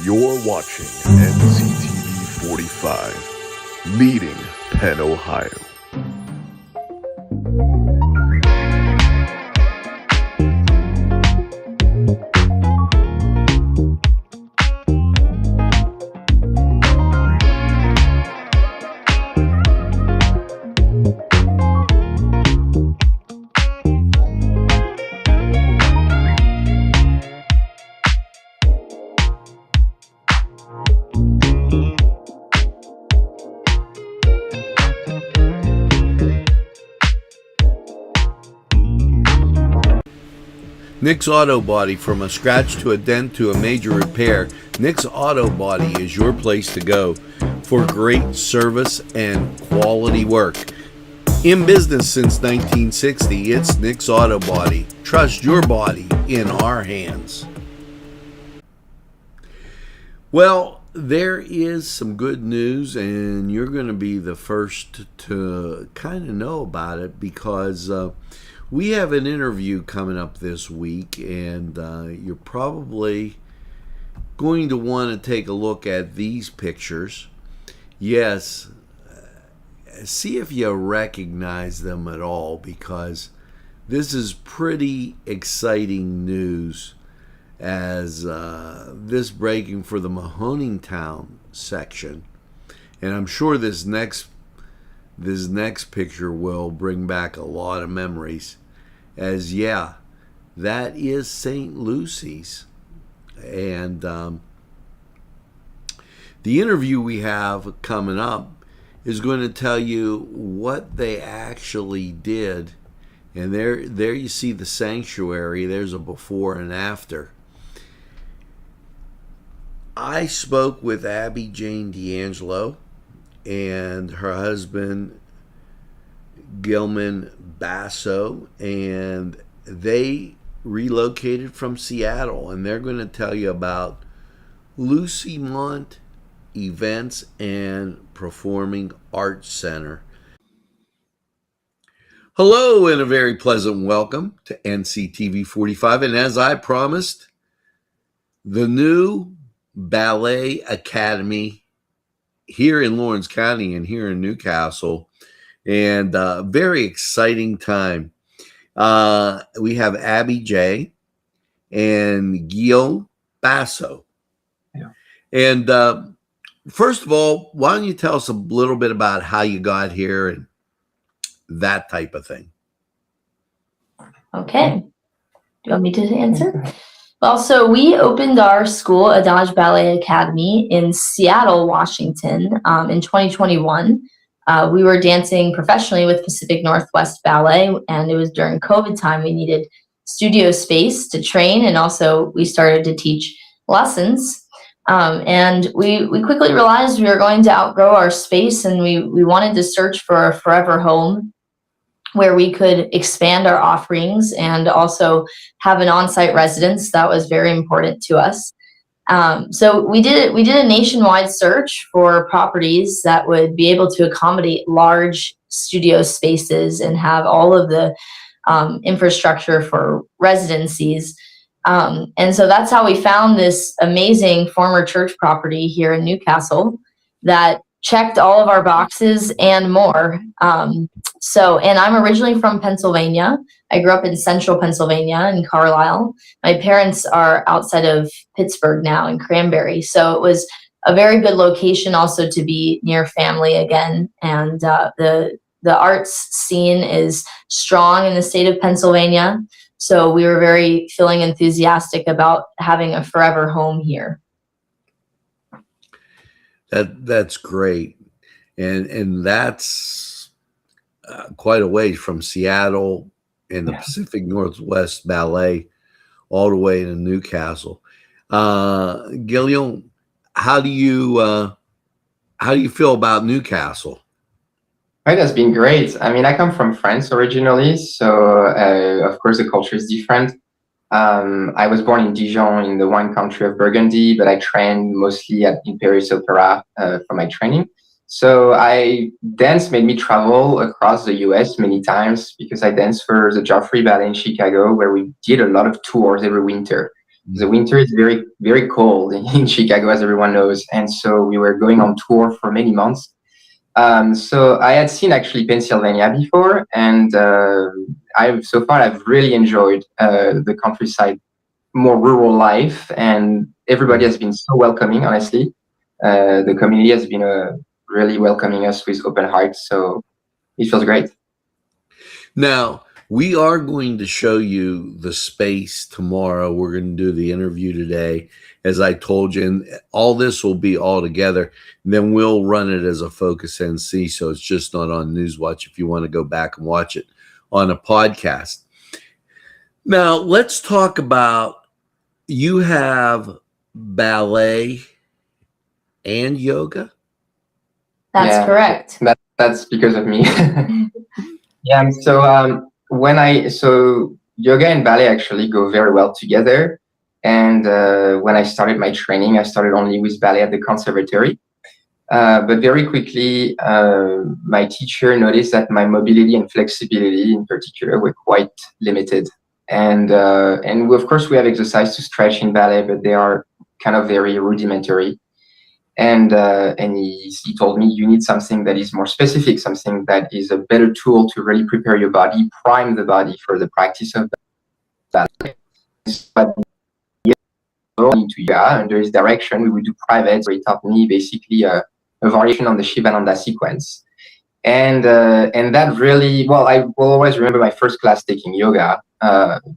You're watching NCTV45, leading Penn, Ohio. Nick's Auto Body, from a scratch to a dent to a major repair. Nick's Auto Body is your place to go for great service and quality work. In business since 1960, it's Nick's Auto Body. Trust your body in our hands. Well, there is some good news, and you're going to be the first to kind of know about it because we have an interview coming up this week, and you're probably going to want to take a look at these pictures. Yes, see if you recognize them at all, because this is pretty exciting news as this breaking for the Mahoning Town section. And I'm sure this next picture will bring back a lot of memories. As yeah, that is St. Lucy's. And the interview we have coming up is going to tell you what they actually did. And there you see the sanctuary. There's a before and after. I spoke with Abby Jane D'Angelo and her husband Gilman Basso, and they relocated from Seattle, and they're going to tell you about Lucy Mont Events and Performing Arts Center. Hello, and a very pleasant welcome to NCTV45, and as I promised, the new Ballet Academy here in Lawrence County and here in Newcastle. And very exciting time. We have Abby J. and Guillaume Basso. Yeah. And first of all, why don't you tell us a little bit about how you got here and that type of thing? Okay. Do you want me to answer? Well, so we opened our school, Adage Ballet Academy, in Seattle, Washington, in 2021. We were dancing professionally with Pacific Northwest Ballet, and it was during COVID time. We needed studio space to train, and also we started to teach lessons. And we quickly realized we were going to outgrow our space, and we wanted to search for a forever home where we could expand our offerings and also have an on-site residence. That was very important to us. So we did a nationwide search for properties that would be able to accommodate large studio spaces and have all of the infrastructure for residencies. And so that's how we found this amazing former church property here in Newcastle that checked all of our boxes and more. And I'm originally from Pennsylvania. I grew up in central Pennsylvania in Carlisle. My parents are outside of Pittsburgh now in Cranberry. So it was a very good location also to be near family again. And the arts scene is strong in the state of Pennsylvania. So we were very feeling enthusiastic about having a forever home here. That's great. And that's quite a ways from Seattle and the Pacific Northwest Ballet all the way to Newcastle. Gillian, how do you feel about Newcastle? It has been great. I mean, I come from France originally, so of course the culture is different. I was born in Dijon in the wine country of Burgundy, but I trained mostly in Paris Opera for my training. So dance made me travel across the US many times because I danced for the Joffrey Ballet in Chicago, where we did a lot of tours every winter. The winter is very, very cold in Chicago, as everyone knows. And so we were going on tour for many months. So I had seen actually Pennsylvania before, and so far I've really enjoyed the countryside, more rural life, and everybody has been so welcoming, honestly. The community has been really welcoming us with open hearts, so it feels great. Now, we are going to show you the space tomorrow. We're going to do the interview today, as I told you, and all this will be all together. And then we'll run it as a Focus NC, so it's just not on Newswatch if you want to go back and watch it on a podcast. Now, let's talk about, you have ballet and yoga? That's correct. That's because of me. Yeah, so so yoga and ballet actually go very well together. And when I started my training, I started only with ballet at the conservatory. But very quickly, my teacher noticed that my mobility and flexibility in particular were quite limited. And of course, we have exercise to stretch in ballet, but they are kind of very rudimentary. And he told me, you need something that is more specific, something that is a better tool to really prepare your body, prime the body for the practice of ballet. But into yoga, under his direction, we would do private, where he taught me basically a variation on the Shivananda sequence. And that really, well, I will always remember my first class taking yoga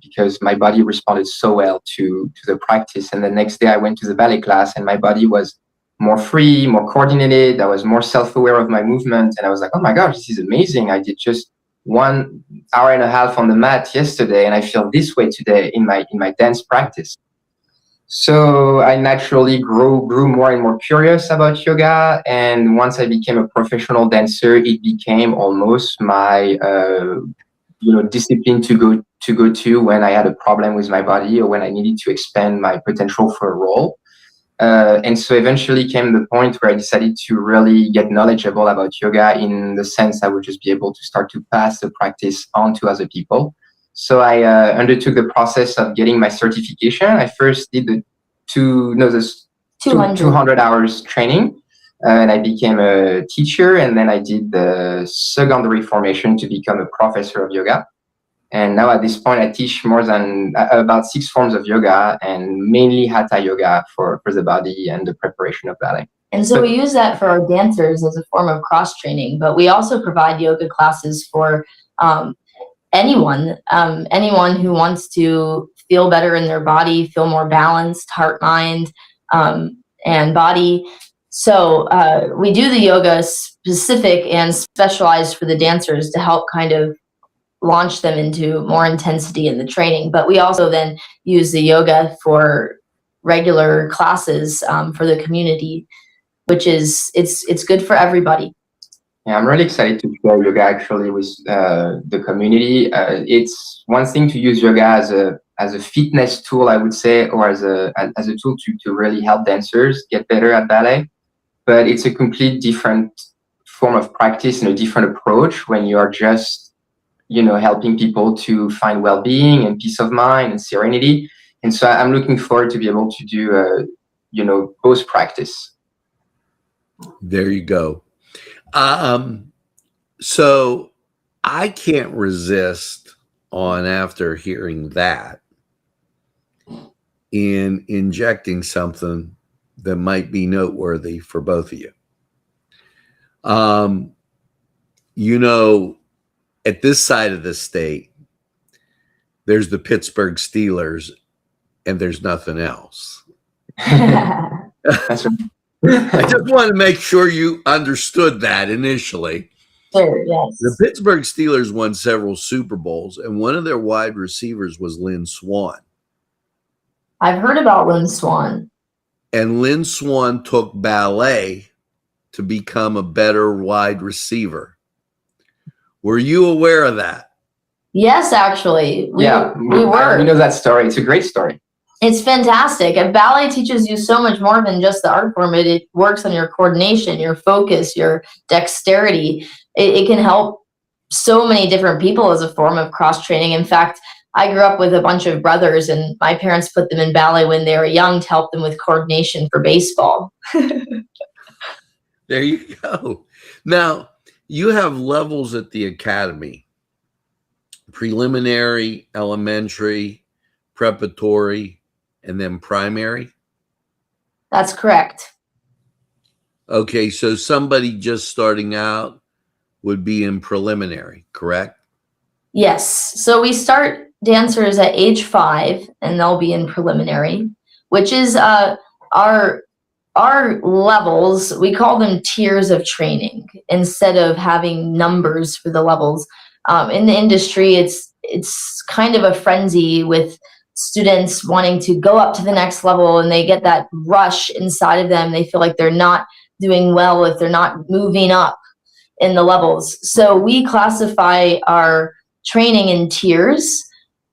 because my body responded so well to the practice. And the next day I went to the ballet class and my body was more free, more coordinated. I was more self-aware of my movement. And I was like, oh my gosh, this is amazing. I did just 1 hour and a half on the mat yesterday, and I feel this way today in my dance practice. So I naturally grew more and more curious about yoga. And once I became a professional dancer, it became almost my discipline to go to when I had a problem with my body or when I needed to expand my potential for a role. And so eventually came the point where I decided to really get knowledgeable about yoga, in the sense I would just be able to start to pass the practice on to other people. So I undertook the process of getting my certification. I first did the 200 hours training, and I became a teacher. And then I did the secondary formation to become a professor of yoga. And now at this point, I teach more than about 6 forms of yoga, and mainly hatha yoga for the body and the preparation of ballet. And so we use that for our dancers as a form of cross training, but we also provide yoga classes for anyone who wants to feel better in their body, feel more balanced, heart, mind, and body. So we do the yoga specific and specialized for the dancers to help kind of launch them into more intensity in the training. But we also then use the yoga for regular classes for the community, which is, it's good for everybody. Yeah, I'm really excited to share yoga actually with the community. It's one thing to use yoga as a fitness tool, I would say, or as a tool to really help dancers get better at ballet. But it's a complete different form of practice and a different approach when you are just, helping people to find well-being and peace of mind and serenity. And so I'm looking forward to be able to do, both practice. There you go. So I can't resist after hearing that, in injecting something that might be noteworthy for both of you. At this side of the state, there's the Pittsburgh Steelers and there's nothing else. That's right. I just want to make sure you understood that initially. Sure, yes. The Pittsburgh Steelers won several Super Bowls, and one of their wide receivers was Lynn Swann. I've heard about Lynn Swann. And Lynn Swann took ballet to become a better wide receiver. Were you aware of that? Yes, actually. We were. We know that story. It's a great story. It's fantastic. And ballet teaches you so much more than just the art form. It works on your coordination, your focus, your dexterity. It can help so many different people as a form of cross training. In fact, I grew up with a bunch of brothers, and my parents put them in ballet when they were young to help them with coordination for baseball. There you go. Now, you have levels at the academy: preliminary, elementary, preparatory, and then primary. That's correct. Okay, so somebody just starting out would be in preliminary, correct? Yes. So we start dancers at age 5, and they'll be in preliminary, which is our levels. We call them tiers of training instead of having numbers for the levels. In the industry, it's kind of a frenzy with students wanting to go up to the next level, and they get that rush inside of them. They feel like they're not doing well if they're not moving up in the levels. So we classify our training in tiers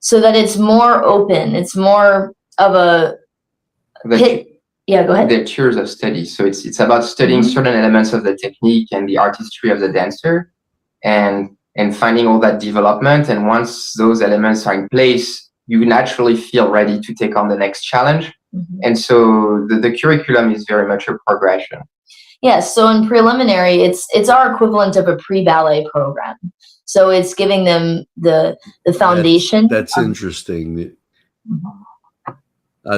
so that it's more open. It's more of a yeah, go ahead. The tiers of study. So it's about studying certain elements of the technique and the artistry of the dancer, and finding all that development. And once those elements are in place, you naturally feel ready to take on the next challenge. And so the curriculum is very much a progression. Yes, so in preliminary, it's our equivalent of a pre-ballet program. So it's giving them the foundation. That's interesting.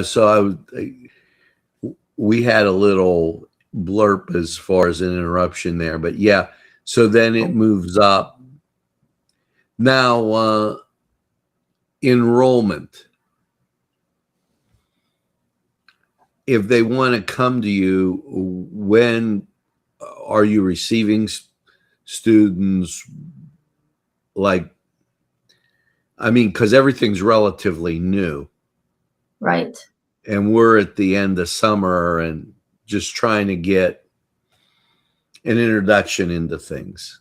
So we had a little blurb as far as an interruption there, but yeah. So then it moves up. Now, enrollment. If they want to come to you, when are you receiving students? Like, I mean, because everything's relatively new. Right. And we're at the end of summer and just trying to get an introduction into things.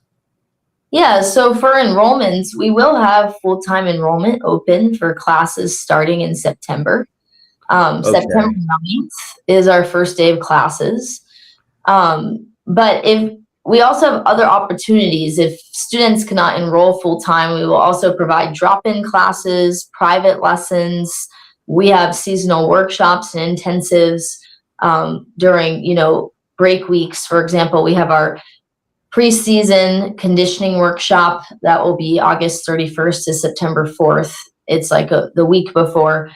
Yeah, so for enrollments, we will have full-time enrollment open for classes starting in September. September 9th is our first day of classes. But if we also have other opportunities, if students cannot enroll full-time, we will also provide drop-in classes, private lessons. We have seasonal workshops and intensives during, break weeks. For example, we have our preseason conditioning workshop that will be August 31st to September 4th. It's like the week before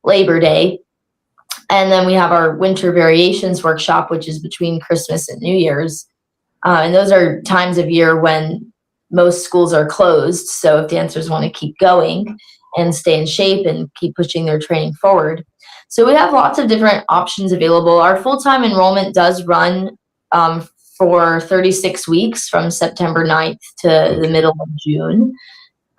Labor Day. And then we have our winter variations workshop, which is between Christmas and New Year's. And those are times of year when most schools are closed. So if dancers want to keep going and stay in shape and keep pushing their training forward. So we have lots of different options available. Our full-time enrollment does run for 36 weeks from September 9th to the middle of June.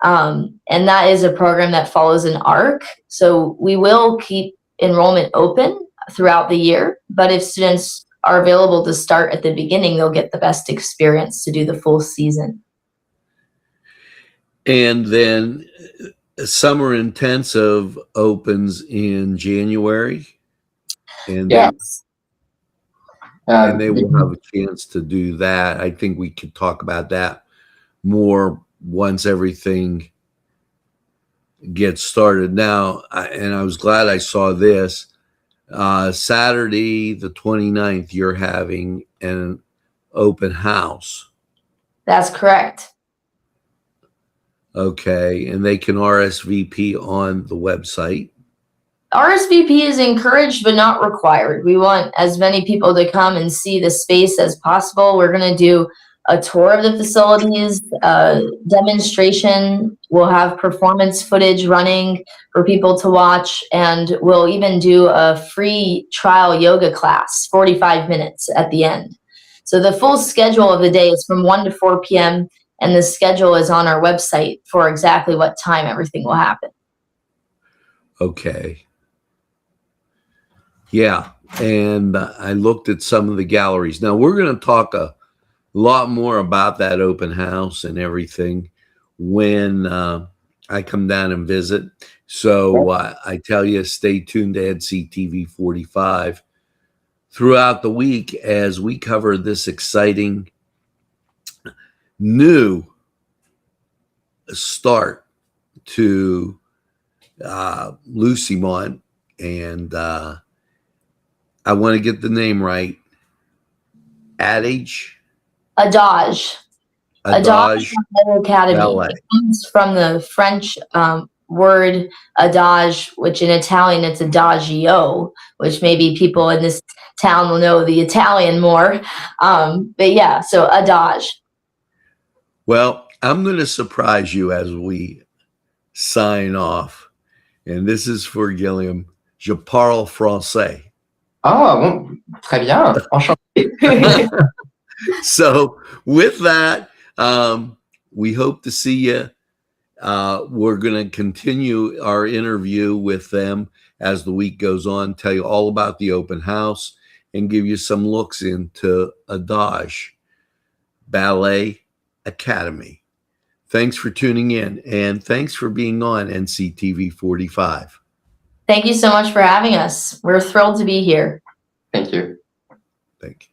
And that is a program that follows an arc. So we will keep enrollment open throughout the year, but if students are available to start at the beginning, they'll get the best experience to do the full season. And then summer intensive opens in January, and Yes. and they will have a chance to do that. I think we could talk about that more once everything gets started. Now, I was glad I saw this. Saturday, the 29th, you're having an open house. That's correct. Okay, and they can RSVP on the website. RSVP is encouraged but not required. We want as many people to come and see the space as possible. We're going to do a tour of the facilities, demonstration. We'll have performance footage running for people to watch, and we'll even do a free trial yoga class, 45 minutes at the end. So the full schedule of the day is from 1 to 4 p.m., and the schedule is on our website for exactly what time everything will happen. Okay. Yeah, and I looked at some of the galleries. Now, we're going to talk a lot more about that open house and everything when I come down and visit. So I tell you, stay tuned to NCTV45 throughout the week as we cover this exciting new start to Lucimont, and I want to get the name right. Adage Ballet Academy. Ballet. It comes from the French word adage, which in Italian it's adagio, which maybe people in this town will know the Italian more. But yeah, so adage. Well, I'm going to surprise you as we sign off. And this is for Gilliam. Je parle français. Oh, bon, très bien. Enchanté. So with that, we hope to see you. We're going to continue our interview with them as the week goes on, tell you all about the open house, and give you some looks into Adage Ballet Academy. Thanks for tuning in, and thanks for being on NCTV 45. Thank you so much for having us. We're thrilled to be here. Thank you. Thank you.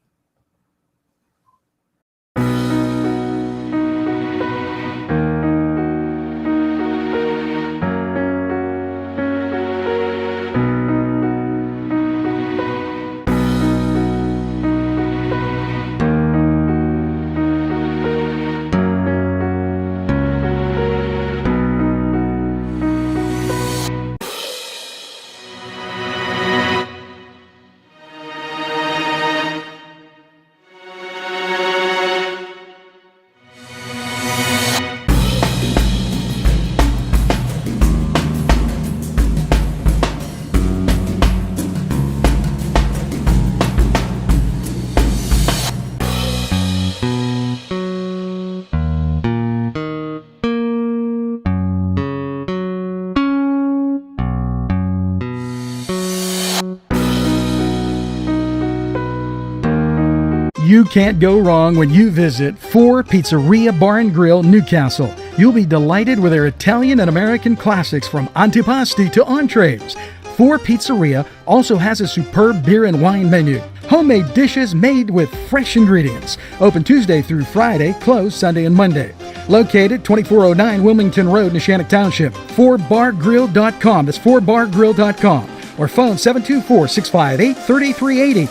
You can't go wrong when you visit 4 Pizzeria Bar and Grill, Newcastle. You'll be delighted with their Italian and American classics from antipasti to entrees. 4 Pizzeria also has a superb beer and wine menu. Homemade dishes made with fresh ingredients. Open Tuesday through Friday, closed Sunday and Monday. Located 2409 Wilmington Road, Neshannock Township. 4bargrill.com. That's 4bargrill.com. Or phone 724-658-3380.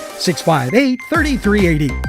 658-3380.